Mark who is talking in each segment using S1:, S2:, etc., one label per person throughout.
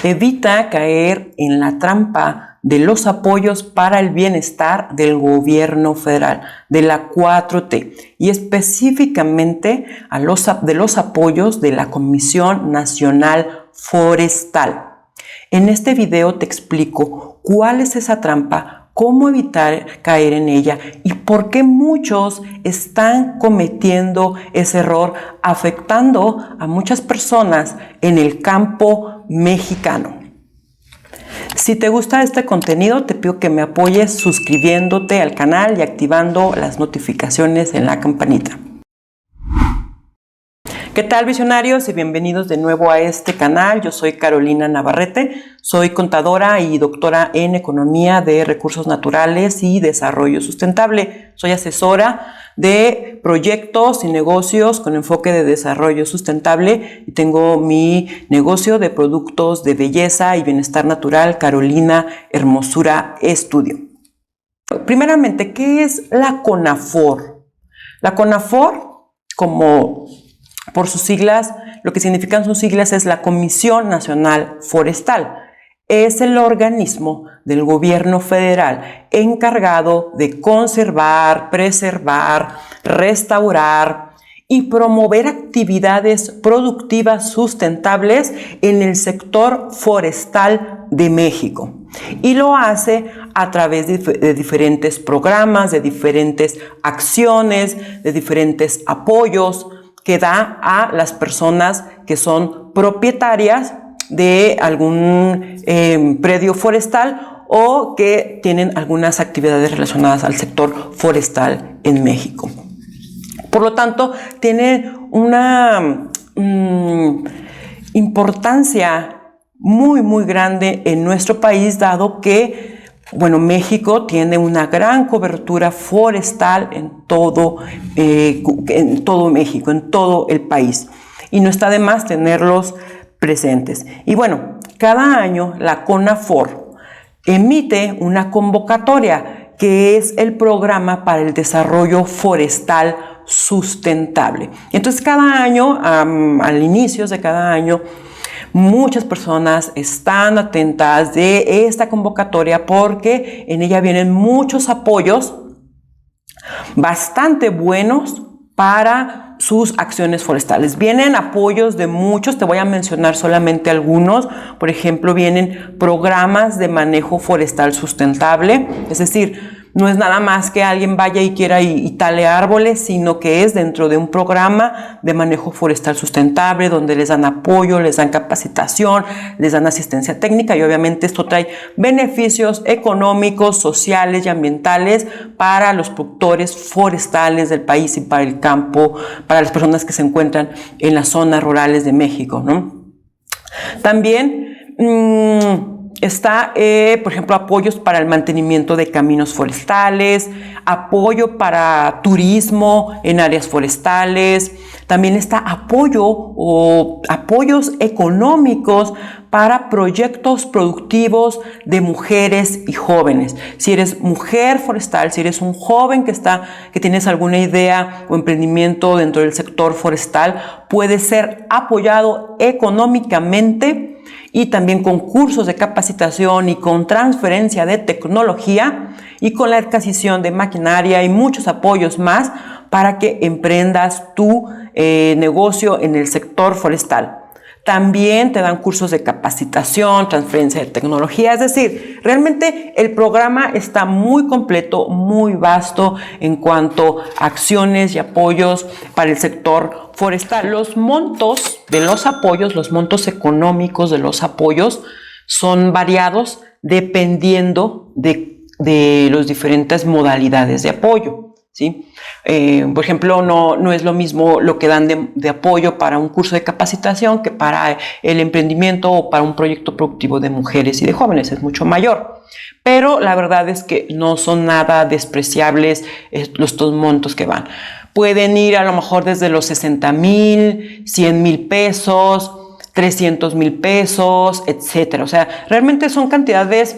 S1: Evita caer en la trampa de los apoyos para el bienestar del gobierno federal, de la 4T, y específicamente de los apoyos de la Comisión Nacional Forestal. En este video te explico cuál es esa trampa, cómo evitar caer en ella y por qué muchos están cometiendo ese error, afectando a muchas personas en el campo mexicano. Si te gusta este contenido, te pido que me apoyes suscribiéndote al canal y activando las notificaciones en la campanita. ¿Qué tal, visionarios? Y bienvenidos de nuevo a este canal. Yo soy Carolina Navarrete, soy contadora y doctora en Economía de Recursos Naturales y Desarrollo Sustentable. Soy asesora de proyectos y negocios con enfoque de desarrollo sustentable y tengo mi negocio de productos de belleza y bienestar natural, Carolina Hermosura Estudio. Primeramente, ¿qué es la CONAFOR? La CONAFOR, como por sus siglas, lo que significan sus siglas es la Comisión Nacional Forestal. Es el organismo del gobierno federal encargado de conservar, preservar, restaurar y promover actividades productivas sustentables en el sector forestal de México. Y lo hace a través de diferentes programas, de diferentes acciones, de diferentes apoyos que da a las personas que son propietarias de algún predio forestal o que tienen algunas actividades relacionadas al sector forestal en México. Por lo tanto, tiene una importancia muy grande en nuestro país, dado que México tiene una gran cobertura forestal en todo México, en todo el país. Y no está de más tenerlos presentes. Y cada año la CONAFOR emite una convocatoria que es el Programa para el Desarrollo Forestal Sustentable. Entonces cada año, al inicio de cada año, muchas personas están atentas de esta convocatoria porque en ella vienen muchos apoyos bastante buenos para sus acciones forestales. Vienen apoyos de muchos, te voy a mencionar solamente algunos. Por ejemplo, vienen programas de manejo forestal sustentable, es decir, no es nada más que alguien vaya y quiera y tale árboles, sino que es dentro de un programa de manejo forestal sustentable donde les dan apoyo, les dan capacitación, les dan asistencia técnica y obviamente esto trae beneficios económicos, sociales y ambientales para los productores forestales del país y para el campo, para las personas que se encuentran en las zonas rurales de México, ¿no? También está, por ejemplo, apoyos para el mantenimiento de caminos forestales, apoyo para turismo en áreas forestales. También está apoyo o apoyos económicos para proyectos productivos de mujeres y jóvenes. Si eres mujer forestal, si eres un joven que tienes alguna idea o emprendimiento dentro del sector forestal, puede ser apoyado económicamente y también con cursos de capacitación y con transferencia de tecnología y con la adquisición de maquinaria y muchos apoyos más para que emprendas tu negocio en el sector forestal. También te dan cursos de capacitación, transferencia de tecnología, es decir, realmente el programa está muy completo, muy vasto en cuanto a acciones y apoyos para el sector forestal. Los montos de los apoyos, los montos económicos de los apoyos son variados dependiendo de las diferentes modalidades de apoyo, ¿sí? Por ejemplo, no es lo mismo lo que dan de apoyo para un curso de capacitación que para el emprendimiento o para un proyecto productivo de mujeres y de jóvenes, es mucho mayor. Pero la verdad es que no son nada despreciables los montos que van. Pueden ir a lo mejor desde los 60,000, 100,000 pesos, 300,000 pesos, etcétera. O sea, realmente son cantidades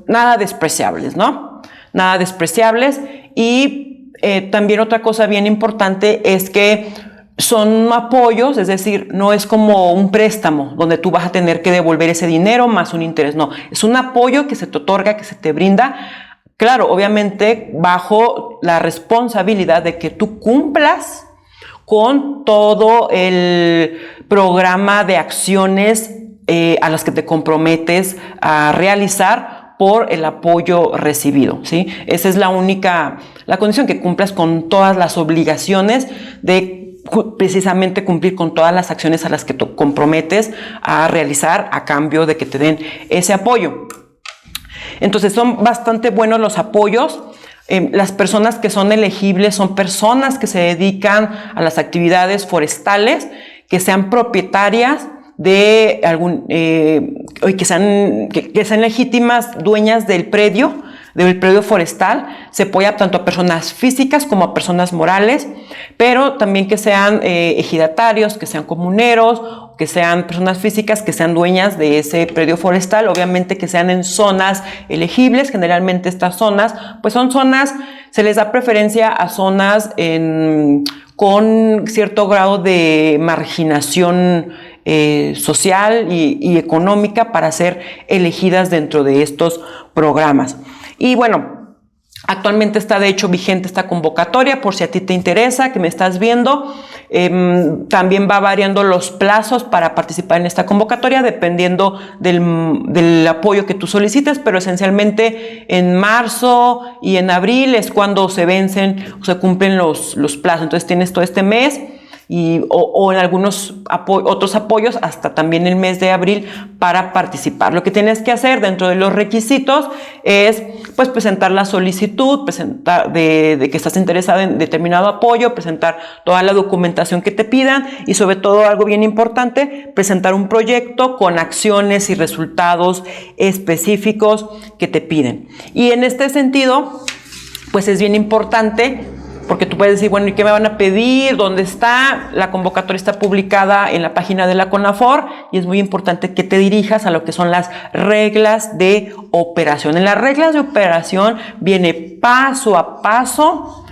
S1: nada despreciables, ¿no? Nada despreciables. Y también otra cosa bien importante es que son apoyos, es decir, no es como un préstamo donde tú vas a tener que devolver ese dinero más un interés, no, es un apoyo que se te otorga, que se te brinda, claro, obviamente bajo la responsabilidad de que tú cumplas con todo el programa de acciones a las que te comprometes a realizar por el apoyo recibido, ¿sí? Esa es la condición, que cumplas con todas las obligaciones de precisamente cumplir con todas las acciones a las que te comprometes a realizar a cambio de que te den ese apoyo. Entonces son bastante buenos los apoyos. Las personas que son elegibles son personas que se dedican a las actividades forestales, que sean propietarias de que sean legítimas dueñas del predio forestal. Se apoya tanto a personas físicas como a personas morales, pero también que sean ejidatarios, que sean comuneros, que sean personas físicas que sean dueñas de ese predio forestal, obviamente que sean en zonas elegibles. Generalmente estas zonas, pues son zonas, se les da preferencia a zonas con cierto grado de marginación social y económica para ser elegidas dentro de estos programas. Y bueno, actualmente está de hecho vigente esta convocatoria, por si a ti te interesa, que me estás viendo. También va variando los plazos para participar en esta convocatoria dependiendo del apoyo que tú solicites, pero esencialmente en marzo y en abril es cuando se vencen o se cumplen los plazos. Entonces tienes todo este mes o en algunos otros apoyos hasta también el mes de abril para participar. Lo que tienes que hacer dentro de los requisitos es pues presentar la solicitud, presentar de que estás interesado en determinado apoyo, presentar toda la documentación que te pidan y sobre todo algo bien importante, presentar un proyecto con acciones y resultados específicos que te piden. Y en este sentido, pues es bien importante, porque tú puedes decir, bueno, ¿y qué me van a pedir? ¿Dónde está? La convocatoria está publicada en la página de la CONAFOR y es muy importante que te dirijas a lo que son las reglas de operación. En las reglas de operación viene paso a paso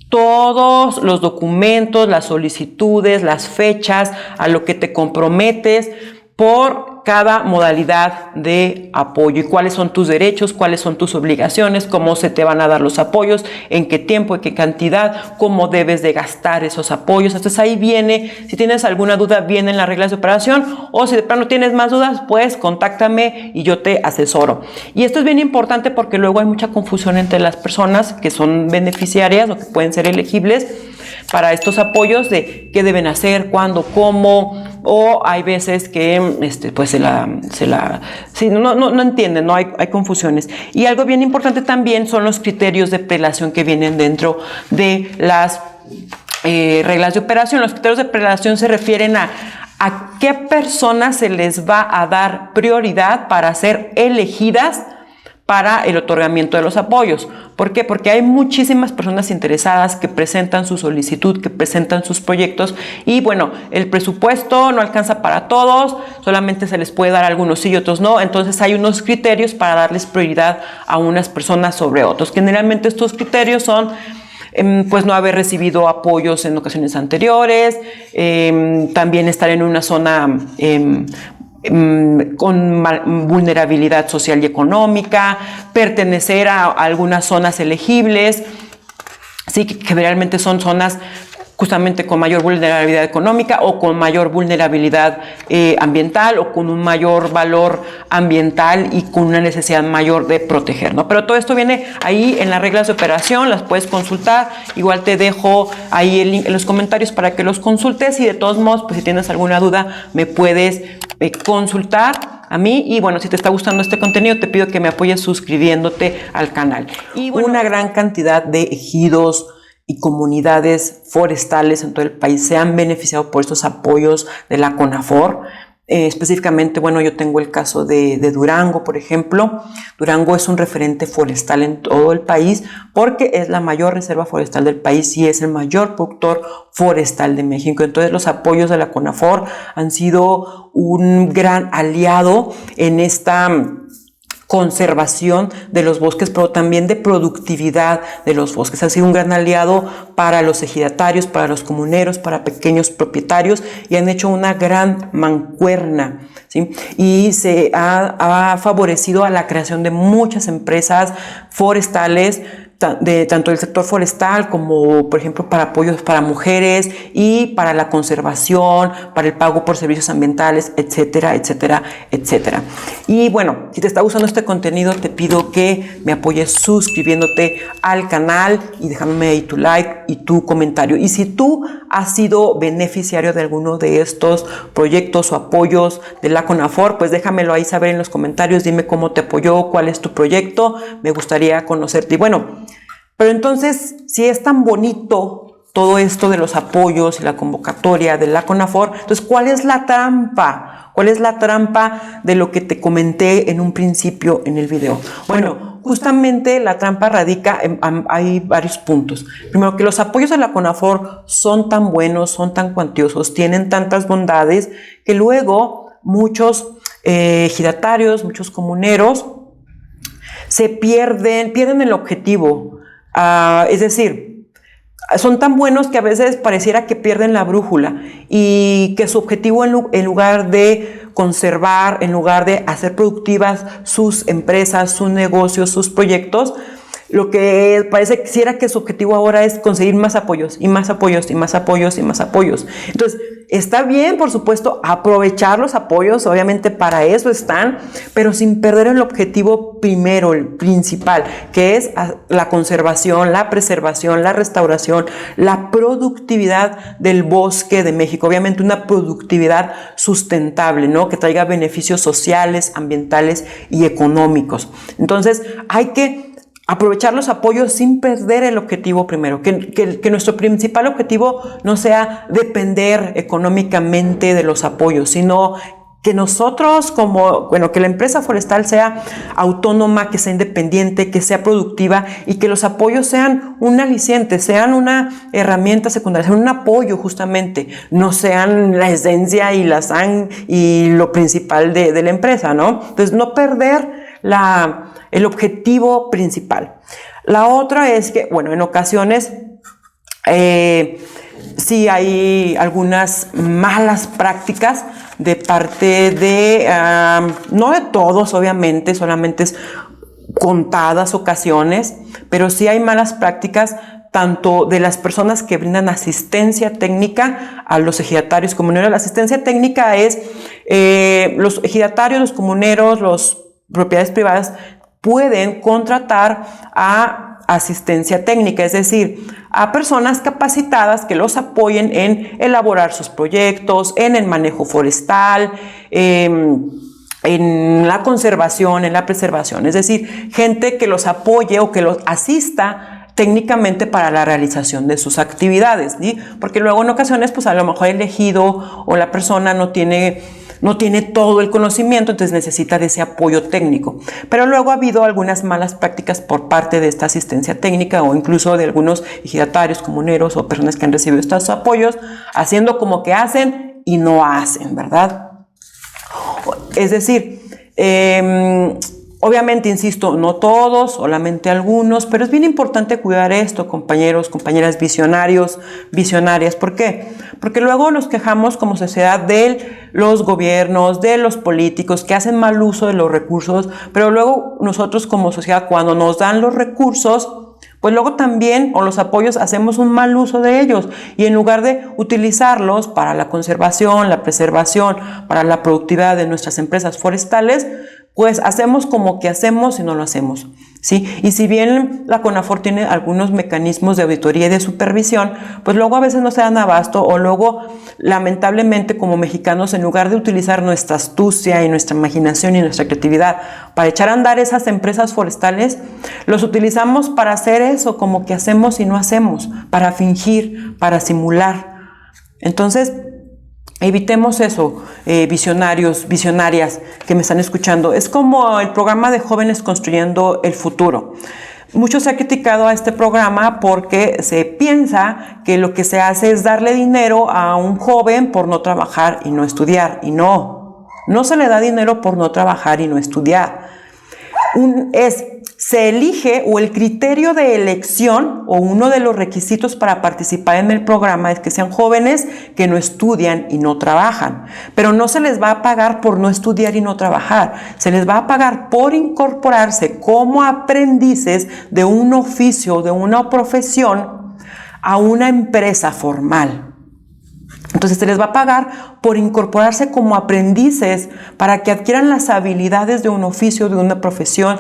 S1: todos los documentos, las solicitudes, las fechas, a lo que te comprometes por cada modalidad de apoyo y cuáles son tus derechos, cuáles son tus obligaciones, cómo se te van a dar los apoyos, en qué tiempo, en qué cantidad, cómo debes de gastar esos apoyos. Entonces ahí viene, si tienes alguna duda, vienen las reglas de operación, o si de plano tienes más dudas, pues contáctame y yo te asesoro. Y esto es bien importante porque luego hay mucha confusión entre las personas que son beneficiarias o que pueden ser elegibles para estos apoyos de qué deben hacer, cuándo, cómo, o hay veces que pues no entienden, no hay confusiones. Y algo bien importante también son los criterios de prelación que vienen dentro de las reglas de operación. Los criterios de prelación se refieren a qué personas se les va a dar prioridad para ser elegidas para el otorgamiento de los apoyos. ¿Por qué? Porque hay muchísimas personas interesadas que presentan su solicitud, que presentan sus proyectos y bueno, el presupuesto no alcanza para todos, solamente se les puede dar a algunos sí y otros no, entonces hay unos criterios para darles prioridad a unas personas sobre otros. Generalmente estos criterios son pues no haber recibido apoyos en ocasiones anteriores, también estar en una zona con vulnerabilidad social y económica, pertenecer a algunas zonas elegibles, sí, que generalmente son zonas justamente con mayor vulnerabilidad económica o con mayor vulnerabilidad ambiental o con un mayor valor ambiental y con una necesidad mayor de proteger, ¿no? Pero todo esto viene ahí en las reglas de operación, las puedes consultar, igual te dejo ahí el link en los comentarios para que los consultes y de todos modos, pues si tienes alguna duda me puedes consultar a mí y bueno, si te está gustando este contenido te pido que me apoyes suscribiéndote al canal. Y bueno, una gran cantidad de ejidos y comunidades forestales en todo el país se han beneficiado por estos apoyos de la CONAFOR. Específicamente, bueno, yo tengo el caso de Durango, por ejemplo. Durango es un referente forestal en todo el país porque es la mayor reserva forestal del país y es el mayor productor forestal de México. Entonces, los apoyos de la CONAFOR han sido un gran aliado en esta conservación de los bosques, pero también de productividad de los bosques. Ha sido un gran aliado para los ejidatarios, para los comuneros, para pequeños propietarios, y han hecho una gran mancuerna, ¿sí? Y se ha favorecido a la creación de muchas empresas forestales, tanto del sector forestal como, por ejemplo, para apoyos para mujeres y para la conservación, para el pago por servicios ambientales, etcétera, etcétera, etcétera. Y bueno, si te está gustando este contenido, te pido que me apoyes suscribiéndote al canal y dejándome ahí tu like y tu comentario. Y si tú has sido beneficiario de alguno de estos proyectos o apoyos de la CONAFOR, pues déjamelo ahí saber en los comentarios, dime cómo te apoyó, cuál es tu proyecto, me gustaría conocerte. Y bueno, pero entonces, si es tan bonito todo esto de los apoyos y la convocatoria de la CONAFOR, entonces, ¿cuál es la trampa? ¿Cuál es la trampa de lo que te comenté en un principio en el video? Bueno, justamente la trampa radica hay varios puntos. Primero, que los apoyos de la CONAFOR son tan buenos, son tan cuantiosos, tienen tantas bondades, que luego muchos ejidatarios, muchos comuneros, se pierden el objetivo. Es decir, son tan buenos que a veces pareciera que pierden la brújula y que su objetivo, en lugar de conservar, en lugar de hacer productivas sus empresas, sus negocios, sus proyectos, lo que parece que su objetivo ahora es conseguir más apoyos y más apoyos y más apoyos y más apoyos. Entonces, está bien, por supuesto, aprovechar los apoyos, obviamente para eso están, pero sin perder el objetivo primero, el principal, que es la conservación, la preservación, la restauración, la productividad del bosque de México. Obviamente una productividad sustentable, ¿no? Que traiga beneficios sociales, ambientales y económicos. Entonces, hay que aprovechar los apoyos sin perder el objetivo primero, que nuestro principal objetivo no sea depender económicamente de los apoyos, sino que nosotros que la empresa forestal sea autónoma, que sea independiente, que sea productiva y que los apoyos sean un aliciente, sean una herramienta secundaria, sean un apoyo justamente, no sean la esencia y y lo principal de la empresa, ¿no? Entonces, no perder el objetivo principal. La otra es que, bueno, en ocasiones sí hay algunas malas prácticas de parte no de todos, obviamente, solamente es contadas ocasiones, pero sí hay malas prácticas tanto de las personas que brindan asistencia técnica a los ejidatarios comuneros. La asistencia técnica es los ejidatarios, los comuneros, las propiedades privadas pueden contratar a asistencia técnica, es decir, a personas capacitadas que los apoyen en elaborar sus proyectos, en el manejo forestal, en la conservación, en la preservación, es decir, gente que los apoye o que los asista técnicamente para la realización de sus actividades, ¿sí? Porque luego en ocasiones, pues a lo mejor el ejido o la persona no tiene todo el conocimiento, entonces necesita de ese apoyo técnico. Pero luego ha habido algunas malas prácticas por parte de esta asistencia técnica o incluso de algunos ejidatarios, comuneros o personas que han recibido estos apoyos, haciendo como que hacen y no hacen, ¿verdad? Es decir, obviamente, insisto, no todos, solamente algunos, pero es bien importante cuidar esto, compañeros, compañeras, visionarios, visionarias. ¿Por qué? Porque luego nos quejamos como sociedad de los gobiernos, de los políticos que hacen mal uso de los recursos, pero luego nosotros como sociedad, cuando nos dan los recursos, pues luego también, o los apoyos, hacemos un mal uso de ellos y en lugar de utilizarlos para la conservación, la preservación, para la productividad de nuestras empresas forestales, pues hacemos como que hacemos y no lo hacemos, ¿sí? Y si bien la CONAFOR tiene algunos mecanismos de auditoría y de supervisión, pues luego a veces no se dan abasto o luego, lamentablemente, como mexicanos, en lugar de utilizar nuestra astucia y nuestra imaginación y nuestra creatividad para echar a andar esas empresas forestales, los utilizamos para hacer eso, como que hacemos y no hacemos, para fingir, para simular. Entonces, evitemos eso, visionarios, visionarias que me están escuchando. Es como el programa de Jóvenes Construyendo el Futuro. Mucho se ha criticado a este programa porque se piensa que lo que se hace es darle dinero a un joven por no trabajar y no estudiar. Y no se le da dinero por no trabajar y no estudiar. Se elige, o el criterio de elección o uno de los requisitos para participar en el programa es que sean jóvenes que no estudian y no trabajan. Pero no se les va a pagar por no estudiar y no trabajar. Se les va a pagar por incorporarse como aprendices de un oficio, de una profesión a una empresa formal. Entonces se les va a pagar por incorporarse como aprendices para que adquieran las habilidades de un oficio, de una profesión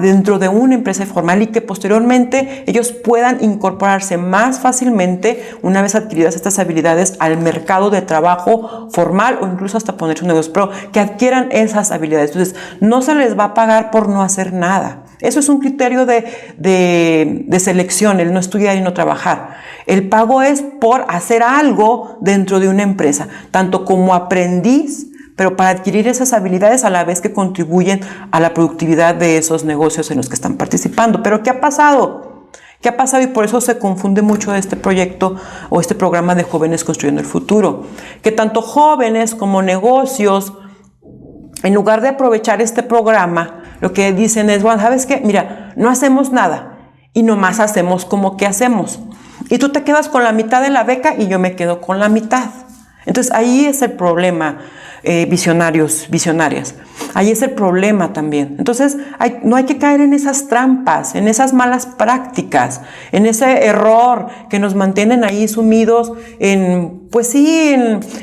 S1: dentro de una empresa formal, y que posteriormente ellos puedan incorporarse más fácilmente, una vez adquiridas estas habilidades, al mercado de trabajo formal, o incluso hasta poner un negocio, pero que adquieran esas habilidades. Entonces no se les va a pagar por no hacer nada. Eso es un criterio de selección, el no estudiar y no trabajar. El pago es por hacer algo dentro de una empresa, tanto como aprendiz, pero para adquirir esas habilidades a la vez que contribuyen a la productividad de esos negocios en los que están participando. Pero ¿qué ha pasado? ¿Qué ha pasado? Y por eso se confunde mucho este proyecto o este programa de Jóvenes Construyendo el Futuro. Que tanto jóvenes como negocios, en lugar de aprovechar este programa, lo que dicen es, bueno, ¿sabes qué? Mira, no hacemos nada y nomás hacemos como que hacemos. Y tú te quedas con la mitad de la beca y yo me quedo con la mitad. Entonces ahí es el problema, visionarias. Ahí es el problema también. Entonces no hay que caer en esas trampas, en esas malas prácticas, en ese error que nos mantienen ahí sumidos en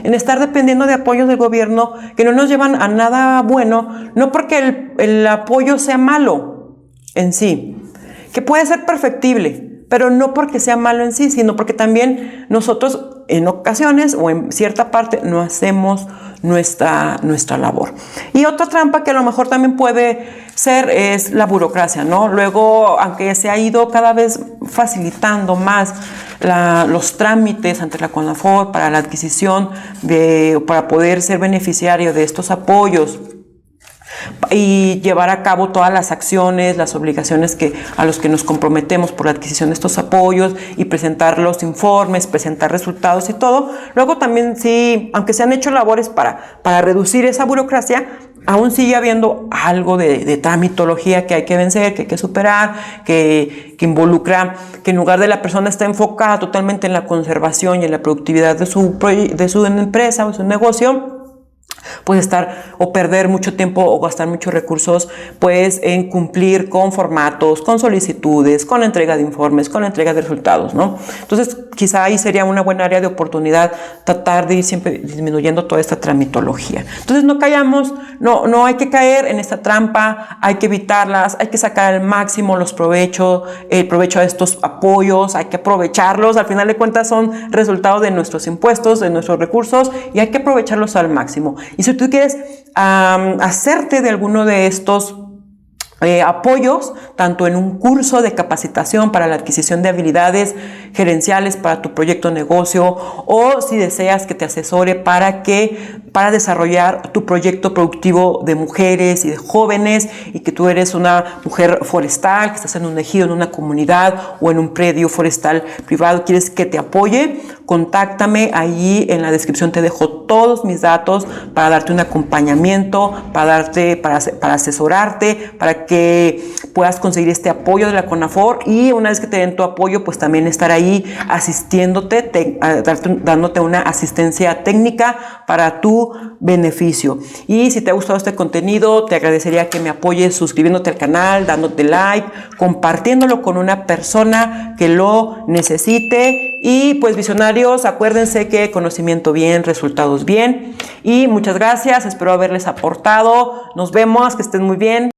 S1: estar dependiendo de apoyos del gobierno que no nos llevan a nada bueno, no porque el apoyo sea malo en sí, que puede ser perfectible, pero no porque sea malo en sí, sino porque también nosotros en ocasiones o en cierta parte no hacemos nuestra labor. Y otra trampa que a lo mejor también puede ser es la burocracia, ¿no? Luego, aunque se ha ido cada vez facilitando más los trámites ante la CONAFOR para la adquisición para poder ser beneficiario de estos apoyos y llevar a cabo todas las acciones, las obligaciones a los que nos comprometemos por la adquisición de estos apoyos, y presentar los informes, presentar resultados y todo. Luego también sí, aunque se han hecho labores para reducir esa burocracia, aún sigue habiendo algo de tramitología que hay que vencer, que hay que superar, que involucra que en lugar de la persona estar enfocada totalmente en la conservación y en la productividad de su empresa o su negocio, pues estar o perder mucho tiempo o gastar muchos recursos pues en cumplir con formatos, con solicitudes, con entrega de informes, con entrega de resultados, ¿no? Entonces quizá ahí sería una buena área de oportunidad tratar de ir siempre disminuyendo toda esta tramitología. Entonces no callamos, no hay que caer en esta trampa, hay que evitarlas, hay que sacar al máximo el provecho de estos apoyos, hay que aprovecharlos, al final de cuentas son resultados de nuestros impuestos, de nuestros recursos, y hay que aprovecharlos al máximo. Y si tú quieres hacerte de alguno de estos apoyos, tanto en un curso de capacitación para la adquisición de habilidades gerenciales para tu proyecto de negocio, o si deseas que te asesore para desarrollar tu proyecto productivo de mujeres y de jóvenes, y que tú eres una mujer forestal, que estás en un ejido, en una comunidad o en un predio forestal privado, quieres que te apoye, contáctame. Ahí en la descripción te dejo todos mis datos para darte un acompañamiento, para asesorarte, para que puedas conseguir este apoyo de la CONAFOR, y una vez que te den tu apoyo, pues también estar ahí asistiéndote, dándote una asistencia técnica para tu beneficio. Y si te ha gustado este contenido, te agradecería que me apoyes suscribiéndote al canal, dándote like, compartiéndolo con una persona que lo necesite. Y pues visionarios, acuérdense que conocimiento bien, resultados bien. Y muchas gracias, espero haberles aportado. Nos vemos, que estén muy bien.